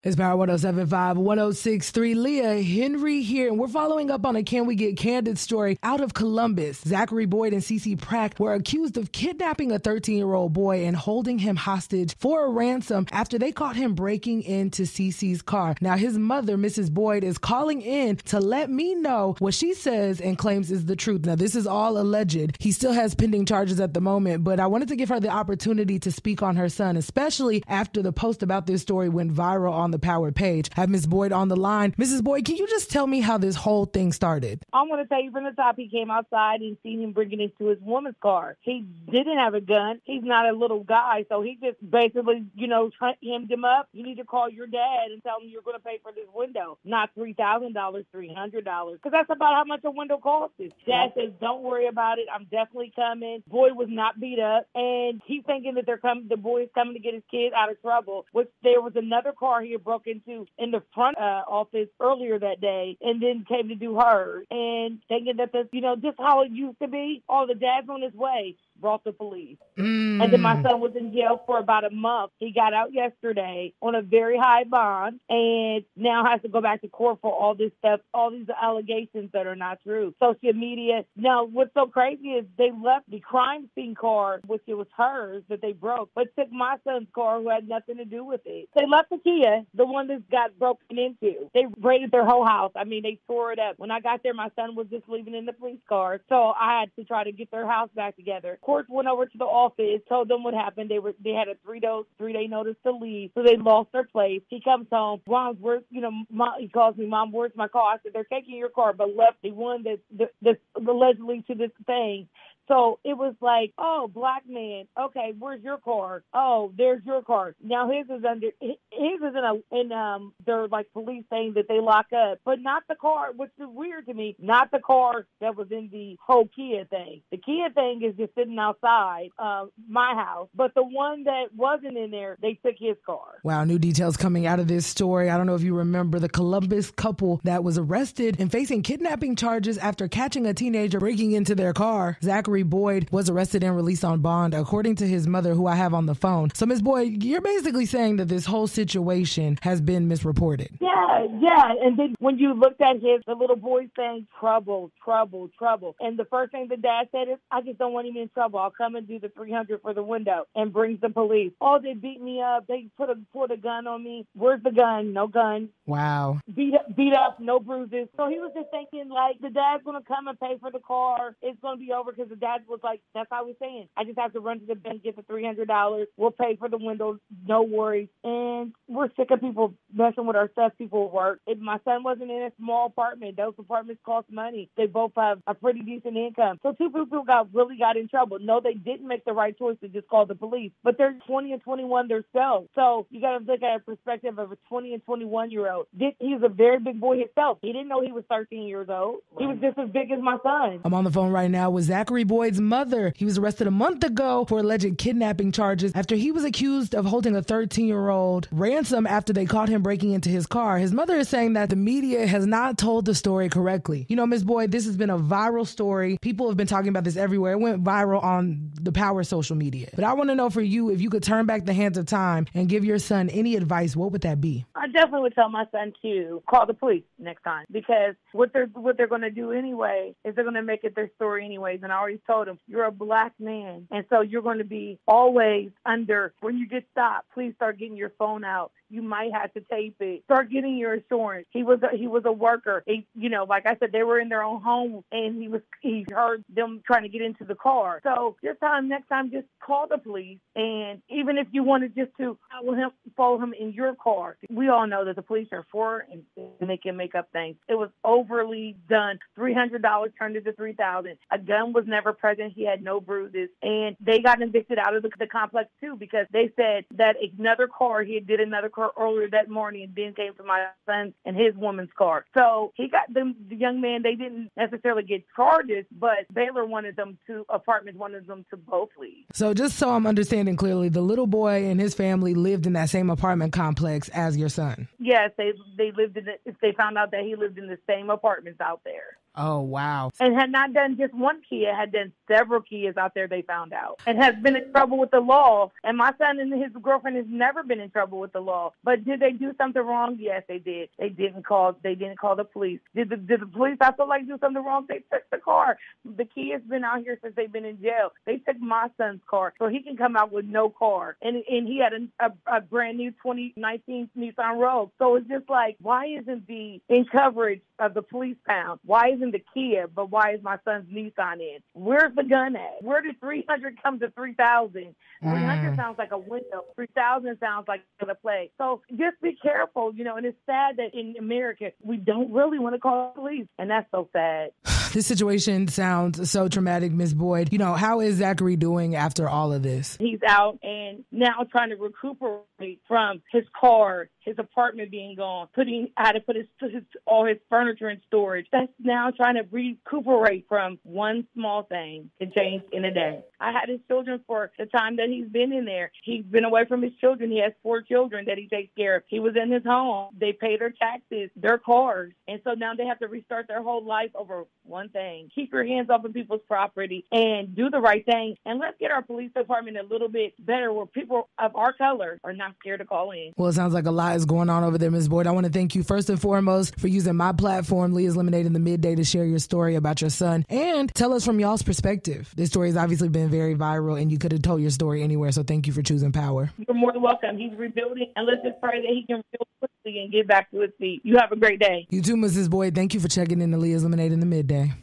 It's Power 107.5, 106.3. Leah, Henry here, and we're following up on a Can We Get Candid story out of Columbus. Zachary Boyd and Cece Prak were accused of kidnapping a 13-year-old boy and holding him hostage for a ransom after they caught him breaking into Cece's car. Now, his mother, Mrs. Boyd, is calling in to let me know what she says and claims is the truth. Now, this is all alleged. He still has pending charges at the moment, but I wanted to give her the opportunity to speak on her son, especially after the post about this story went viral on the Power page. I have Miss Boyd on the line. Mrs. Boyd, can you just tell me how this whole thing started? I'm going to tell you from the top, he came outside and seen him bringing it to his woman's car. He didn't have a gun. He's not a little guy, so he just basically, hemmed him up. You need to call your dad and tell him you're going to pay for this window, not $3,000, $300, because that's about how much a window costs. Dad says, don't worry about it. I'm definitely coming. Boy was not beat up, and he's thinking that the boy is coming to get his kid out of trouble, which there was another car he had broke into in the front office earlier that day, and then came to do hers, and thinking that just how it used to be. Oh, the dad's on his way. Brought the police. And then my son was in jail for about a month. He got out yesterday on a very high bond and now has to go back to court for all this stuff, all these allegations that are not true. Social media. Now, what's so crazy is they left the crime scene car, which it was hers that they broke, but took my son's car who had nothing to do with it. They left the Kia, the one that got broken into. They raided their whole house. I mean, they tore it up. When I got there, my son was just leaving in the police car. So I had to try to get their house back together. Court went over to the office, told them what happened. They had a 3-day notice to leave, so they lost their place. He comes home. Mom's where's he calls me, Mom, where's my car? I said, they're taking your car, but left the one that's allegedly to this thing. So it was like, oh, black man. Okay, where's your car? Oh, there's your car. Now his is in their like police thing that they lock up, but not the car. Which is weird to me. Not the car that was in the whole Kia thing. The Kia thing is just sitting outside my house, but the one that wasn't in there, they took his car. Wow, new details coming out of this story. I don't know if you remember the Columbus couple that was arrested and facing kidnapping charges after catching a teenager breaking into their car. Zachary Boyd was arrested and released on bond, according to his mother, who I have on the phone. So, Ms. Boyd, you're basically saying that this whole situation has been misreported. Yeah. And then when you looked at the little boy saying, trouble. And the first thing the dad said is, I just don't want him in trouble. I'll come and do the $300 for the window, and brings the police. Oh, they beat me up. They put a gun on me. Where's the gun? No gun. Wow. Beat up, no bruises. So he was just thinking, like, the dad's going to come and pay for the car. It's going to be over, because the dad was like, that's how he's saying. I just have to run to the bank, get the $300. We'll pay for the window. No worries. And we're sick of people messing with our stuff. People work. If my son wasn't in a small apartment, those apartments cost money. They both have a pretty decent income. So two people really got in trouble. No, they didn't make the right choice to just call the police. But they're 20 and 21 themselves. So you got to look at a perspective of a 20 and 21-year-old. He's a very big boy himself. He didn't know he was 13 years old. He was just as big as my son. I'm on the phone right now with Zachary Boyd's mother. He was arrested a month ago for alleged kidnapping charges after he was accused of holding a 13-year-old ransom after they caught him breaking into his car. His mother is saying that the media has not told the story correctly. You know, Ms. Boyd, this has been a viral story. People have been talking about this everywhere. It went viral on the Power social media. But I want to know for you, if you could turn back the hands of time and give your son any advice, what would that be? I definitely would tell my son to call the police next time, because what they're going to do anyway is they're going to make it their story anyways. And I already told him, you're a black man, and so you're going to be always under, when you get stopped, please start getting your phone out. You might have to tape it. Start getting your insurance. He was a worker. Like I said, they were in their own home, and he heard them trying to get into the car. So next time, just call the police. And even if you wanted just to follow him in your car, we all know that the police are for and they can make up things. It was overly done. $300 turned into $3,000. A gun was never present. He had no bruises, and they got evicted out of the complex too, because they said that another car, he did another car earlier that morning, and then came to my son and his woman's car. So he got the young man. They didn't necessarily get charges, but Baylor apartments wanted them to both leave. So just so I'm understanding clearly, the little boy and his family lived in that same apartment complex as your son. Yes, they lived in they found out that he lived in the same apartments out there. Oh, wow. And had not done just one kid, had done been several kids out there they found out and has been in trouble with the law. And my son and his girlfriend has never been in trouble with the law. But did they do something wrong? Yes, they did. They didn't call the police. Did the police, I feel like, do something wrong? They took the car. The kid's been out here since they've been in jail. They took my son's car so he can come out with no car. And he had a brand new 2019 Nissan Rogue. So it's just like, why isn't the in coverage of the police pound? Why isn't the Kia, but why is my son's Nissan in? Where's the gun at? Where did 300 come to 3,000? 300 sounds like a window. 3,000 sounds like a play. So just be careful, and it's sad that in America, we don't really want to call the police. And that's so sad. This situation sounds so traumatic, Ms. Boyd. How is Zachary doing after all of this? He's out and now trying to recuperate from his car, his apartment being gone, had to put all his furniture in storage. That's now trying to recuperate from one small thing can change in a day. I had his children for the time that he's been in there. He's been away from his children. He has 4 children that he takes care of. He was in his home. They pay their taxes, their cars. And so now they have to restart their whole life over one thing. Keep your hands off of people's property and do the right thing. And let's get our police department a little bit better where people of our color are not scared to call in. Well, it sounds like a lot is going on over there, Ms. Boyd. I want to thank you first and foremost for using my platform, Leah's Lemonade in the Midday, to share your story about your son and tell us from y'all's perspective. This story has obviously been very viral and you could have told your story anywhere. So thank you for choosing power. You're more than welcome. He's rebuilding and let's just pray that he can rebuild quickly and get back to his feet. You have a great day. You too, Mrs. Boyd. Thank you for checking in to Leah's Lemonade in the Midday.